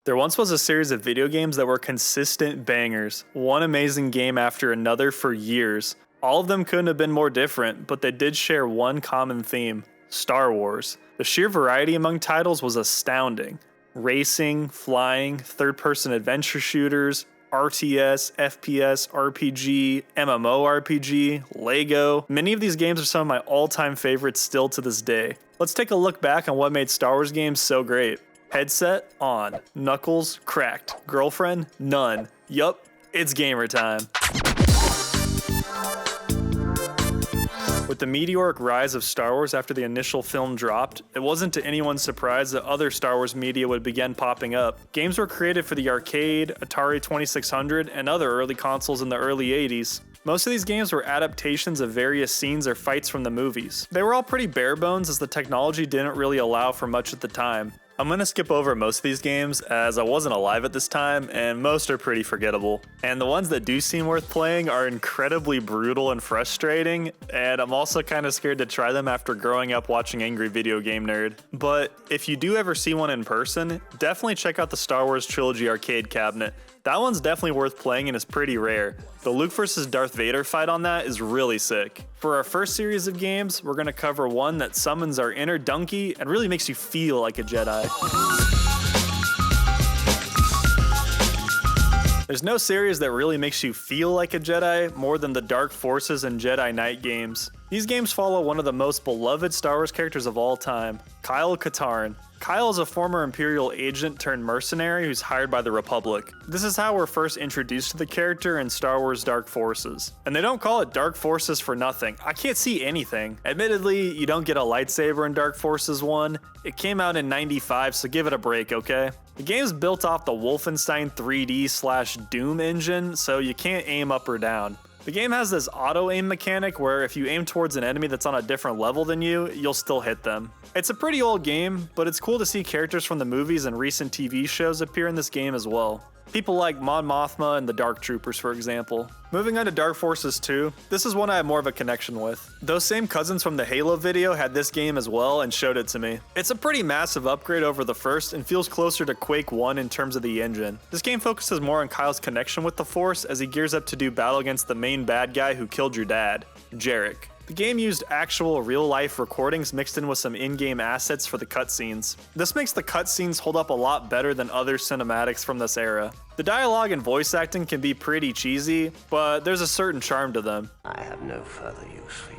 There once was a series of video games that were consistent bangers, one amazing game after another for years. All of them couldn't have been more different, but they did share one common theme: Star Wars. The sheer variety among titles was astounding. Racing, flying, third-person adventure shooters, RTS, FPS, RPG, MMORPG, Lego. Many of these games are some of my all-time favorites still to this day. Let's take a look back on what made Star Wars games so great. Headset on, knuckles cracked, girlfriend none. Yup, it's gamer time. With the meteoric rise of Star Wars after the initial film dropped, it wasn't to anyone's surprise that other Star Wars media would begin popping up. Games were created for the arcade, Atari 2600, and other early consoles in the early 80s. Most of these games were adaptations of various scenes or fights from the movies. They were all pretty bare bones as the technology didn't really allow for much at the time. I'm gonna skip over most of these games as I wasn't alive at this time and most are pretty forgettable. And the ones that do seem worth playing are incredibly brutal and frustrating, and I'm also kind of scared to try them after growing up watching Angry Video Game Nerd. But if you do ever see one in person, definitely check out the Star Wars Trilogy arcade cabinet. That one's definitely worth playing and is pretty rare. The Luke vs. Darth Vader fight on that is really sick. For our first series of games, we're gonna cover one that summons our inner donkey and really makes you feel like a Jedi. There's no series that really makes you feel like a Jedi more than the Dark Forces and Jedi Knight games. These games follow one of the most beloved Star Wars characters of all time, Kyle Katarn. Kyle is a former Imperial agent turned mercenary who's hired by the Republic. This is how we're first introduced to the character in Star Wars Dark Forces. And they don't call it Dark Forces for nothing. I can't see anything. Admittedly, you don't get a lightsaber in Dark Forces 1. It came out in '95, so give it a break, okay? The game's built off the Wolfenstein 3D/Doom engine, so you can't aim up or down. The game has this auto-aim mechanic where if you aim towards an enemy that's on a different level than you, you'll still hit them. It's a pretty old game, but it's cool to see characters from the movies and recent TV shows appear in this game as well. People like Mon Mothma and the Dark Troopers, for example. Moving on to Dark Forces 2, this is one I have more of a connection with. Those same cousins from the Halo video had this game as well and showed it to me. It's a pretty massive upgrade over the first and feels closer to Quake 1 in terms of the engine. This game focuses more on Kyle's connection with the Force as he gears up to do battle against the main bad guy who killed your dad, Jarek. The game used actual real-life recordings mixed in with some in-game assets for the cutscenes. This makes the cutscenes hold up a lot better than other cinematics from this era. The dialogue and voice acting can be pretty cheesy, but there's a certain charm to them. I have no further use for you,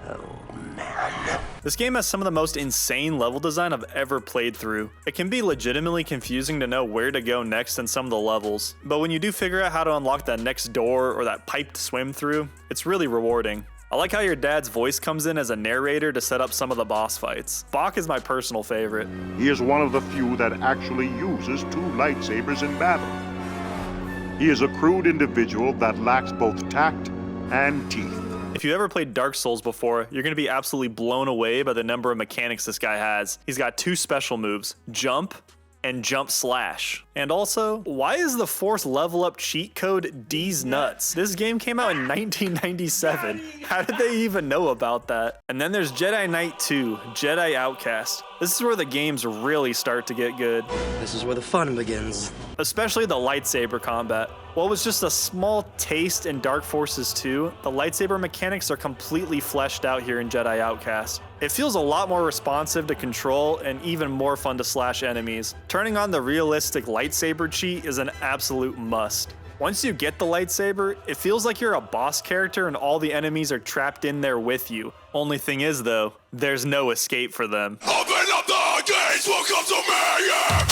old man. This game has some of the most insane level design I've ever played through. It can be legitimately confusing to know where to go next in some of the levels, but when you do figure out how to unlock that next door or that pipe to swim through, it's really rewarding. I like how your dad's voice comes in as a narrator to set up some of the boss fights. Bach is my personal favorite. He is one of the few that actually uses two lightsabers in battle. He is a crude individual that lacks both tact and teeth. If you ever played Dark Souls before, you're going to be absolutely blown away by the number of mechanics this guy has. He's got two special moves, jump and jump slash. And also, why is the Force level up cheat code D's nuts? This game came out in 1997. How did they even know about that? And then there's Jedi Knight 2, Jedi Outcast. This is where the games really start to get good. This is where the fun begins. Especially the lightsaber combat. While it was just a small taste in Dark Forces 2, the lightsaber mechanics are completely fleshed out here in Jedi Outcast. It feels a lot more responsive to control and even more fun to slash enemies. Turning on the realistic lightsaber cheat is an absolute must. Once you get the lightsaber, it feels like you're a boss character and all the enemies are trapped in there with you. Only thing is though, there's no escape for them. Open up the gates, welcome to mayhem!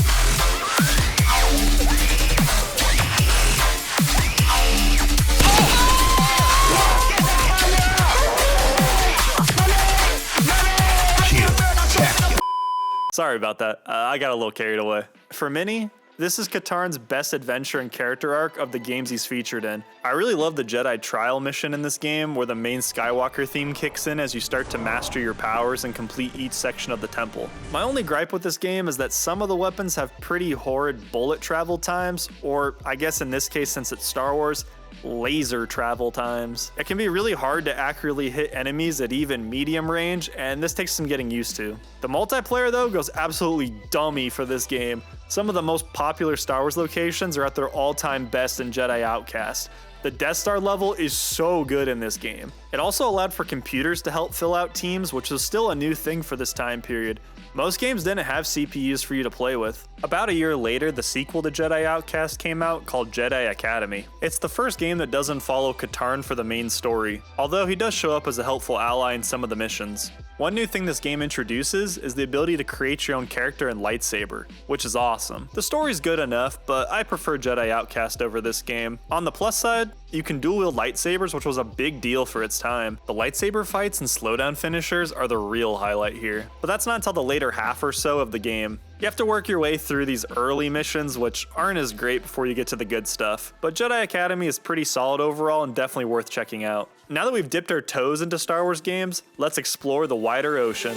Sorry about that, I got a little carried away. For many, this is Katarn's best adventure and character arc of the games he's featured in. I really love the Jedi trial mission in this game where the main Skywalker theme kicks in as you start to master your powers and complete each section of the temple. My only gripe with this game is that some of the weapons have pretty horrid bullet travel times, or I guess in this case since it's Star Wars, laser travel times. It can be really hard to accurately hit enemies at even medium range, and this takes some getting used to. The multiplayer though goes absolutely dummy for this game. Some of the most popular Star Wars locations are at their all-time best in Jedi Outcast. The Death Star level is so good in this game. It also allowed for computers to help fill out teams, which was still a new thing for this time period. Most games didn't have CPUs for you to play with. About a year later, the sequel to Jedi Outcast came out called Jedi Academy. It's the first game that doesn't follow Katarn for the main story, although he does show up as a helpful ally in some of the missions. One new thing this game introduces is the ability to create your own character and lightsaber, which is awesome. The story's good enough, but I prefer Jedi Outcast over this game. On the plus side, you can dual-wield lightsabers, which was a big deal for its time. The lightsaber fights and slowdown finishers are the real highlight here. But that's not until the later half or so of the game. You have to work your way through these early missions, which aren't as great before you get to the good stuff. But Jedi Academy is pretty solid overall and definitely worth checking out. Now that we've dipped our toes into Star Wars games, let's explore the wider ocean.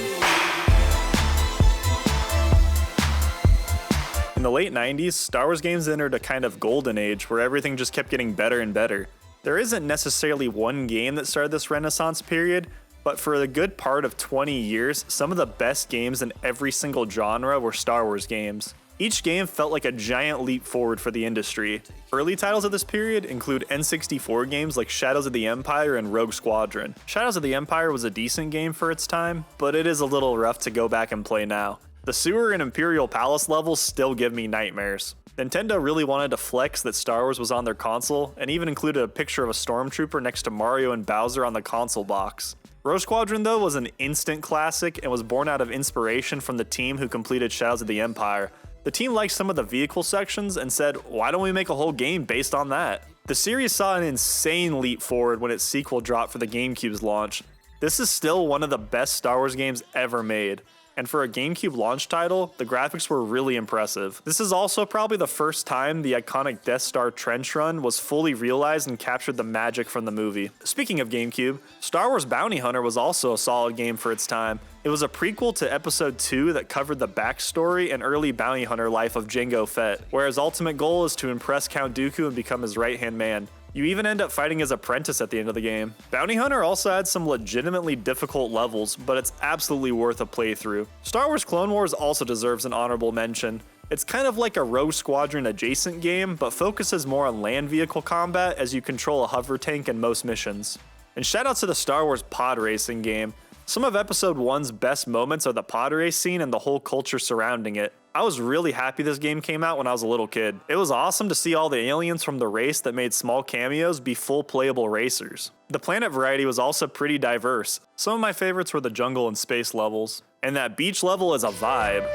In the late 90s, Star Wars games entered a kind of golden age where everything just kept getting better and better. There isn't necessarily one game that started this renaissance period, but for a good part of 20 years, some of the best games in every single genre were Star Wars games. Each game felt like a giant leap forward for the industry. Early titles of this period include N64 games like Shadows of the Empire and Rogue Squadron. Shadows of the Empire was a decent game for its time, but it is a little rough to go back and play now. The sewer and Imperial Palace levels still give me nightmares. Nintendo really wanted to flex that Star Wars was on their console, and even included a picture of a stormtrooper next to Mario and Bowser on the console box. Rogue Squadron, though, was an instant classic and was born out of inspiration from the team who completed Shadows of the Empire. The team liked some of the vehicle sections and said, why don't we make a whole game based on that? The series saw an insane leap forward when its sequel dropped for the GameCube's launch. This is still one of the best Star Wars games ever made. And for a GameCube launch title, the graphics were really impressive. This is also probably the first time the iconic Death Star trench run was fully realized and captured the magic from the movie. Speaking of GameCube, Star Wars Bounty Hunter was also a solid game for its time. It was a prequel to Episode 2 that covered the backstory and early bounty hunter life of Jango Fett, where his ultimate goal is to impress Count Dooku and become his right-hand man. You even end up fighting his apprentice at the end of the game. Bounty Hunter also had some legitimately difficult levels, but it's absolutely worth a playthrough. Star Wars Clone Wars also deserves an honorable mention. It's kind of like a Rogue Squadron adjacent game, but focuses more on land vehicle combat as you control a hover tank in most missions. And shout out to the Star Wars pod racing game. Some of Episode 1's best moments are the pod race scene and the whole culture surrounding it. I was really happy this game came out when I was a little kid. It was awesome to see all the aliens from the race that made small cameos be full playable racers. The planet variety was also pretty diverse. Some of my favorites were the jungle and space levels. And that beach level is a vibe.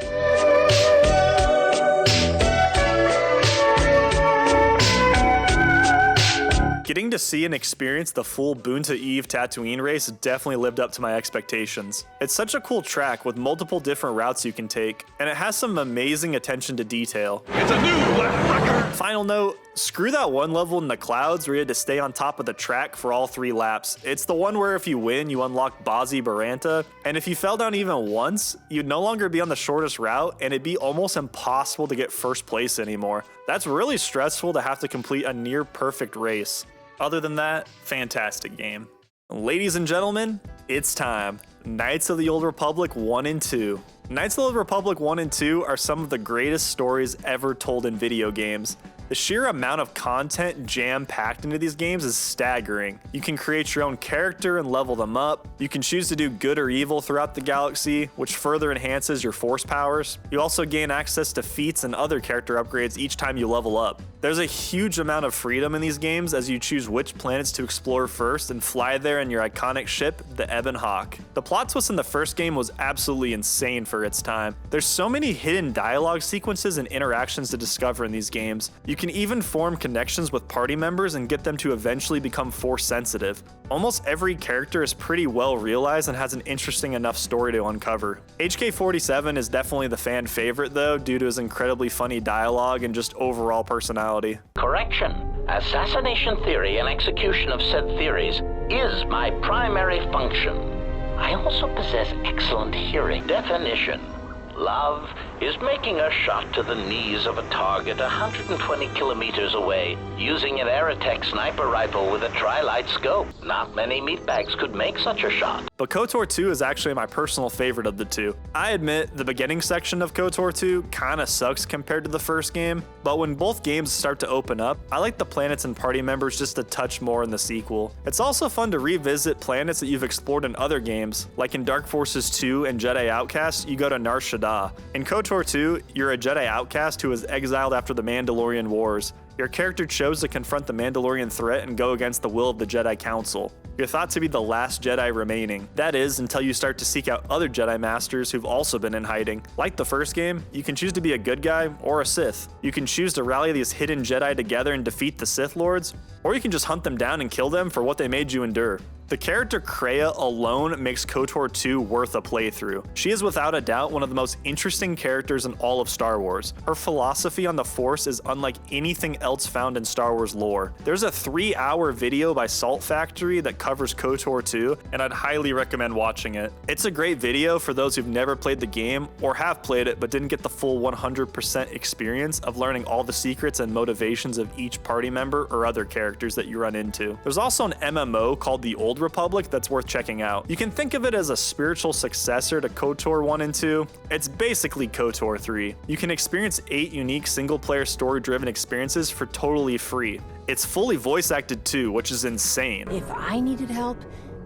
Getting to see and experience the full Boonta Eve Tatooine race definitely lived up to my expectations. It's such a cool track with multiple different routes you can take, and it has some amazing attention to detail. It's a new lap record! Final note, screw that one level in the clouds where you had to stay on top of the track for all 3 laps. It's the one where if you win, you unlock Bazi Baranta, and if you fell down even once, you'd no longer be on the shortest route, and it'd be almost impossible to get first place anymore. That's really stressful to have to complete a near perfect race. Other than that, fantastic game. Ladies and gentlemen, it's time. Knights of the Old Republic 1 and 2. Knights of the Old Republic 1 and 2 are some of the greatest stories ever told in video games. The sheer amount of content jam-packed into these games is staggering. You can create your own character and level them up. You can choose to do good or evil throughout the galaxy, which further enhances your force powers. You also gain access to feats and other character upgrades each time you level up. There's a huge amount of freedom in these games as you choose which planets to explore first and fly there in your iconic ship, the Ebon Hawk. The plot twist in the first game was absolutely insane for its time. There's so many hidden dialogue sequences and interactions to discover in these games. You can even form connections with party members and get them to eventually become force sensitive. Almost every character is pretty well realized and has an interesting enough story to uncover. HK-47 is definitely the fan favorite though, due to his incredibly funny dialogue and just overall personality. Correction. Assassination theory and execution of said theories is my primary function. I also possess excellent hearing. Definition. Love is making a shot to the knees of a target 120 kilometers away using an Aerotech sniper rifle with a tri-light scope. Not many meatbags could make such a shot. But KOTOR 2 is actually my personal favorite of the two. I admit the beginning section of KOTOR 2 kinda sucks compared to the first game, but when both games start to open up, I like the planets and party members just a touch more in the sequel. It's also fun to revisit planets that you've explored in other games, like in Dark Forces 2 and Jedi Outcast, you go to Nar Shaddaa. In KOTOR 2, you're a Jedi outcast who was exiled after the Mandalorian Wars. Your character chose to confront the Mandalorian threat and go against the will of the Jedi Council. You're thought to be the last Jedi remaining. That is, until you start to seek out other Jedi Masters who've also been in hiding. Like the first game, you can choose to be a good guy or a Sith. You can choose to rally these hidden Jedi together and defeat the Sith Lords, or you can just hunt them down and kill them for what they made you endure. The character Kreia alone makes KOTOR 2 worth a playthrough. She is without a doubt one of the most interesting characters in all of Star Wars. Her philosophy on the Force is unlike anything else found in Star Wars lore. There's a 3-hour video by Salt Factory that covers KOTOR 2, and I'd highly recommend watching it. It's a great video for those who've never played the game or have played it but didn't get the full 100% experience of learning all the secrets and motivations of each party member or other characters that you run into. There's also an MMO called The Old Republic that's worth checking out. You can think of it as a spiritual successor to KOTOR 1 and 2. It's basically KOTOR 3. You can experience 8 unique single-player story-driven experiences for totally free. It's fully voice-acted too, which is insane. If I needed help,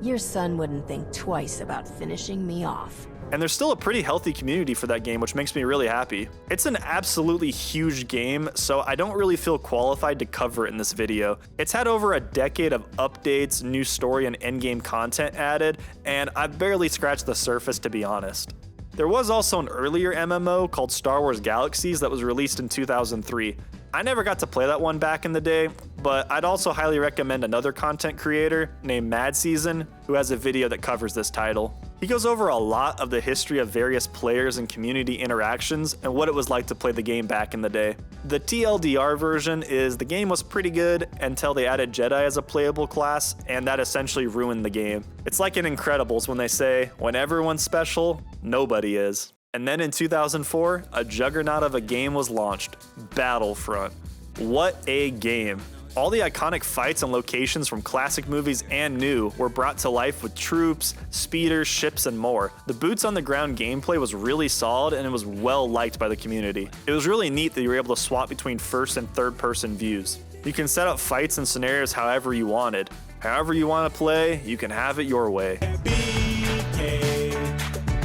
your son wouldn't think twice about finishing me off. And there's still a pretty healthy community for that game, which makes me really happy. It's an absolutely huge game, so I don't really feel qualified to cover it in this video. It's had over a decade of updates, new story, and endgame content added, and I've barely scratched the surface, to be honest. There was also an earlier MMO called Star Wars Galaxies that was released in 2003. I never got to play that one back in the day, but I'd also highly recommend another content creator named Mad Season, who has a video that covers this title. He goes over a lot of the history of various players and community interactions and what it was like to play the game back in the day. The TLDR version is the game was pretty good until they added Jedi as a playable class, and that essentially ruined the game. It's like in Incredibles when they say, when everyone's special, nobody is. And then in 2004, a juggernaut of a game was launched, Battlefront. What a game. All the iconic fights and locations from classic movies and new were brought to life with troops, speeders, ships, and more. The boots on the ground gameplay was really solid and it was well liked by the community. It was really neat that you were able to swap between first and third person views. You can set up fights and scenarios however you wanted. However you want to play, you can have it your way.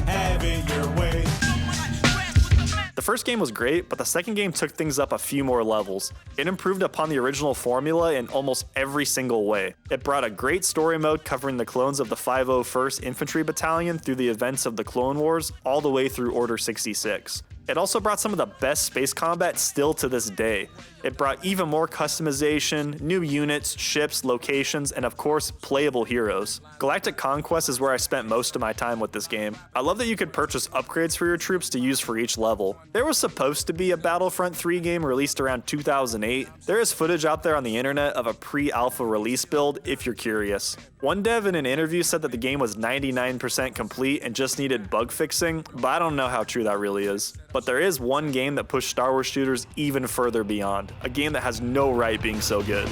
Have it your way. The first game was great, but the second game took things up a few more levels. It improved upon the original formula in almost every single way. It brought a great story mode covering the clones of the 501st Infantry Battalion through the events of the Clone Wars all the way through Order 66. It also brought some of the best space combat still to this day. It brought even more customization, new units, ships, locations, and of course, playable heroes. Galactic Conquest is where I spent most of my time with this game. I love that you could purchase upgrades for your troops to use for each level. There was supposed to be a Battlefront 3 game released around 2008. There is footage out there on the internet of a pre-alpha release build if you're curious. One dev in an interview said that the game was 99% complete and just needed bug fixing, but I don't know how true that really is. But there is one game that pushed Star Wars shooters even further beyond, a game that has no right being so good.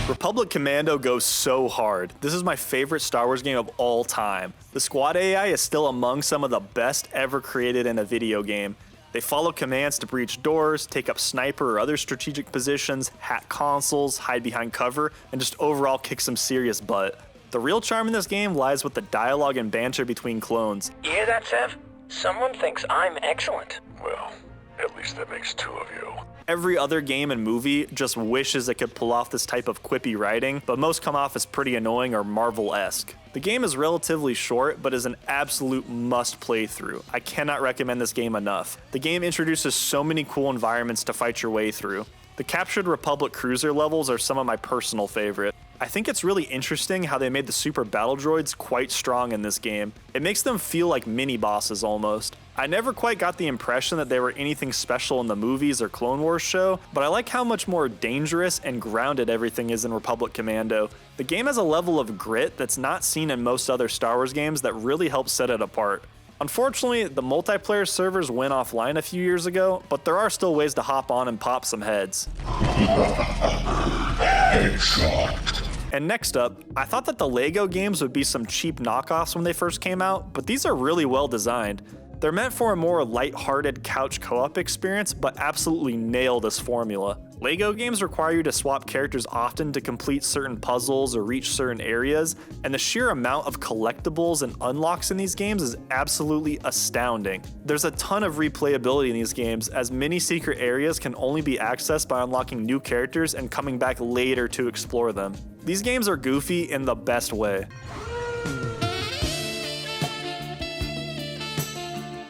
Republic Commando goes so hard. This is my favorite Star Wars game of all time. The squad AI is still among some of the best ever created in a video game. They follow commands to breach doors, take up sniper or other strategic positions, hack consoles, hide behind cover, and just overall kick some serious butt. The real charm in this game lies with the dialogue and banter between clones. You hear that, Sev? Someone thinks I'm excellent. Well, at least that makes 2 of you. Every other game and movie just wishes it could pull off this type of quippy writing, but most come off as pretty annoying or Marvel-esque. The game is relatively short, but is an absolute must play through. I cannot recommend this game enough. The game introduces so many cool environments to fight your way through. The Captured Republic cruiser levels are some of my personal favorite. I think it's really interesting how they made the super battle droids quite strong in this game. It makes them feel like mini bosses almost. I never quite got the impression that they were anything special in the movies or Clone Wars show, but I like how much more dangerous and grounded everything is in Republic Commando. The game has a level of grit that's not seen in most other Star Wars games that really helps set it apart. Unfortunately, the multiplayer servers went offline a few years ago, but there are still ways to hop on and pop some heads. And next up, I thought that the LEGO games would be some cheap knockoffs when they first came out, but these are really well designed. They're meant for a more light-hearted couch co-op experience, but absolutely nail this formula. LEGO games require you to swap characters often to complete certain puzzles or reach certain areas, and the sheer amount of collectibles and unlocks in these games is absolutely astounding. There's a ton of replayability in these games, as many secret areas can only be accessed by unlocking new characters and coming back later to explore them. These games are goofy in the best way.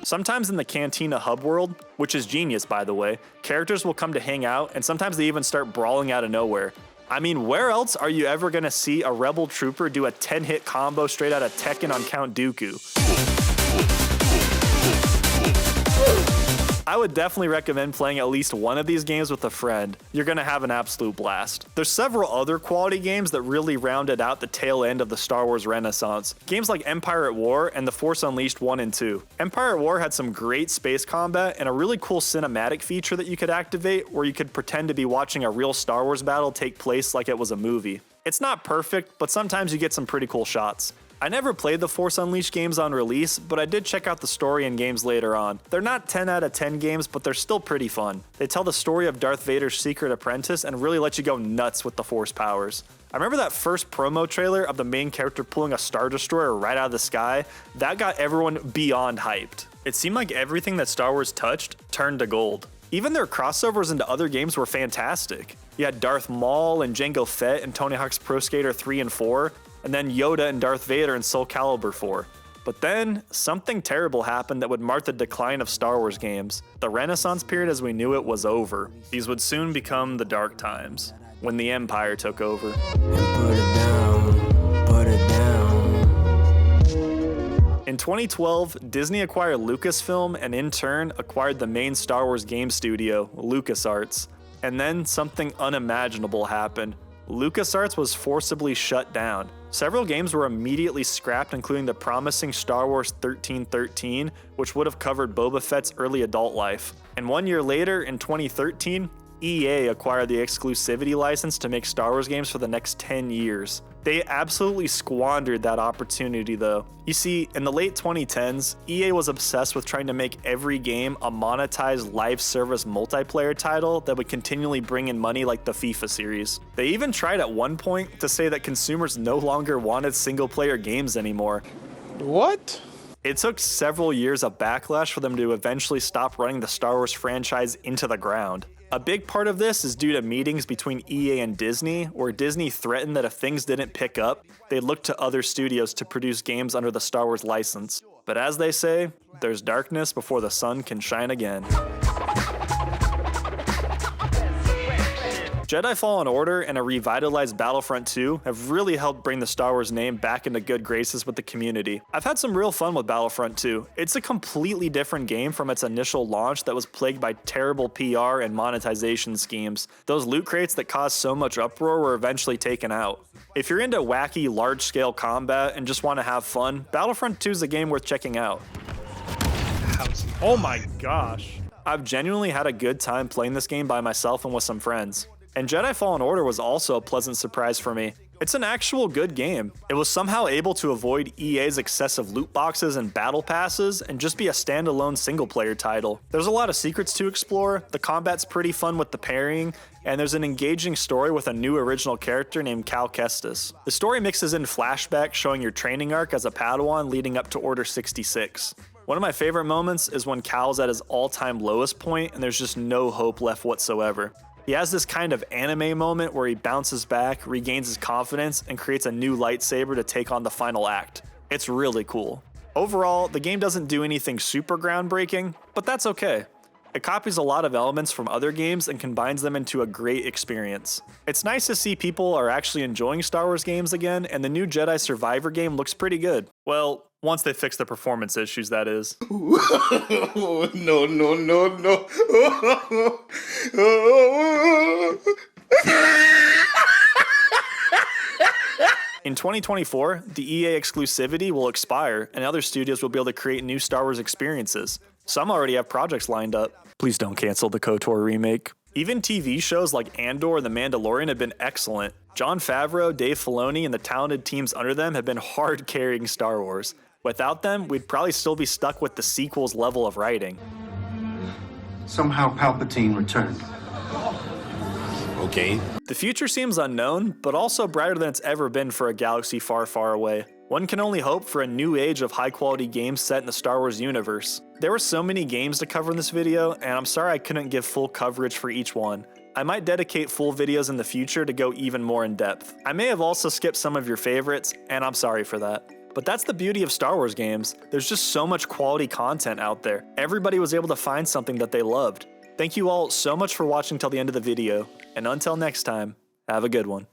Sometimes in the Cantina hub world, which is genius by the way, characters will come to hang out and sometimes they even start brawling out of nowhere. I mean, where else are you ever gonna see a rebel trooper do a 10-hit combo straight out of Tekken on Count Dooku? I would definitely recommend playing at least one of these games with a friend. You're gonna have an absolute blast. There's several other quality games that really rounded out the tail end of the Star Wars renaissance. Games like Empire at War and The Force Unleashed 1 and 2. Empire at War had some great space combat and a really cool cinematic feature that you could activate where you could pretend to be watching a real Star Wars battle take place like it was a movie. It's not perfect, but sometimes you get some pretty cool shots. I never played the Force Unleashed games on release, but I did check out the story and games later on. They're not 10 out of 10 games, but they're still pretty fun. They tell the story of Darth Vader's secret apprentice and really let you go nuts with the Force powers. I remember that first promo trailer of the main character pulling a Star Destroyer right out of the sky. That got everyone beyond hyped. It seemed like everything that Star Wars touched turned to gold. Even their crossovers into other games were fantastic. You had Darth Maul and Jango Fett in Tony Hawk's Pro Skater 3 and 4, and then Yoda and Darth Vader in Soul Calibur 4. But then, something terrible happened that would mark the decline of Star Wars games. The Renaissance period as we knew it was over. These would soon become the dark times, when the Empire took over. In 2012, Disney acquired Lucasfilm and in turn acquired the main Star Wars game studio, LucasArts. And then something unimaginable happened. LucasArts was forcibly shut down. Several games were immediately scrapped, including the promising Star Wars 1313, which would have covered Boba Fett's early adult life. And 1 year later, in 2013, EA acquired the exclusivity license to make Star Wars games for the next 10 years. They absolutely squandered that opportunity though. You see, in the late 2010s, EA was obsessed with trying to make every game a monetized live service multiplayer title that would continually bring in money like the FIFA series. They even tried at one point to say that consumers no longer wanted single player games anymore. What? It took several years of backlash for them to eventually stop running the Star Wars franchise into the ground. A big part of this is due to meetings between EA and Disney, where Disney threatened that if things didn't pick up, they'd look to other studios to produce games under the Star Wars license. But as they say, there's darkness before the sun can shine again. Jedi Fallen Order and a revitalized Battlefront 2 have really helped bring the Star Wars name back into good graces with the community. I've had some real fun with Battlefront 2. It's a completely different game from its initial launch that was plagued by terrible PR and monetization schemes. Those loot crates that caused so much uproar were eventually taken out. If you're into wacky, large-scale combat and just want to have fun, Battlefront 2 is a game worth checking out. Oh my gosh. I've genuinely had a good time playing this game by myself and with some friends. And Jedi Fallen Order was also a pleasant surprise for me. It's an actual good game. It was somehow able to avoid EA's excessive loot boxes and battle passes and just be a standalone single-player title. There's a lot of secrets to explore, the combat's pretty fun with the parrying, and there's an engaging story with a new original character named Cal Kestis. The story mixes in flashbacks showing your training arc as a Padawan leading up to Order 66. One of my favorite moments is when Cal's at his all-time lowest point and there's just no hope left whatsoever. He has this kind of anime moment where he bounces back, regains his confidence, and creates a new lightsaber to take on the final act. It's really cool. Overall, the game doesn't do anything super groundbreaking, but that's okay. It copies a lot of elements from other games and combines them into a great experience. It's nice to see people are actually enjoying Star Wars games again, and the new Jedi Survivor game looks pretty good. Well, once they fix the performance issues, that is. No, no, no, no. In 2024, the EA exclusivity will expire, and other studios will be able to create new Star Wars experiences. Some already have projects lined up. Please don't cancel the KOTOR remake. Even TV shows like Andor and The Mandalorian have been excellent. Jon Favreau, Dave Filoni, and the talented teams under them have been hard carrying Star Wars. Without them, we'd probably still be stuck with the sequel's level of writing. Somehow Palpatine returned. Okay. The future seems unknown, but also brighter than it's ever been for a galaxy far, far away. One can only hope for a new age of high-quality games set in the Star Wars universe. There were so many games to cover in this video, and I'm sorry I couldn't give full coverage for each one. I might dedicate full videos in the future to go even more in depth. I may have also skipped some of your favorites, and I'm sorry for that. But that's the beauty of Star Wars games. There's just so much quality content out there. Everybody was able to find something that they loved. Thank you all so much for watching till the end of the video, and until next time, have a good one.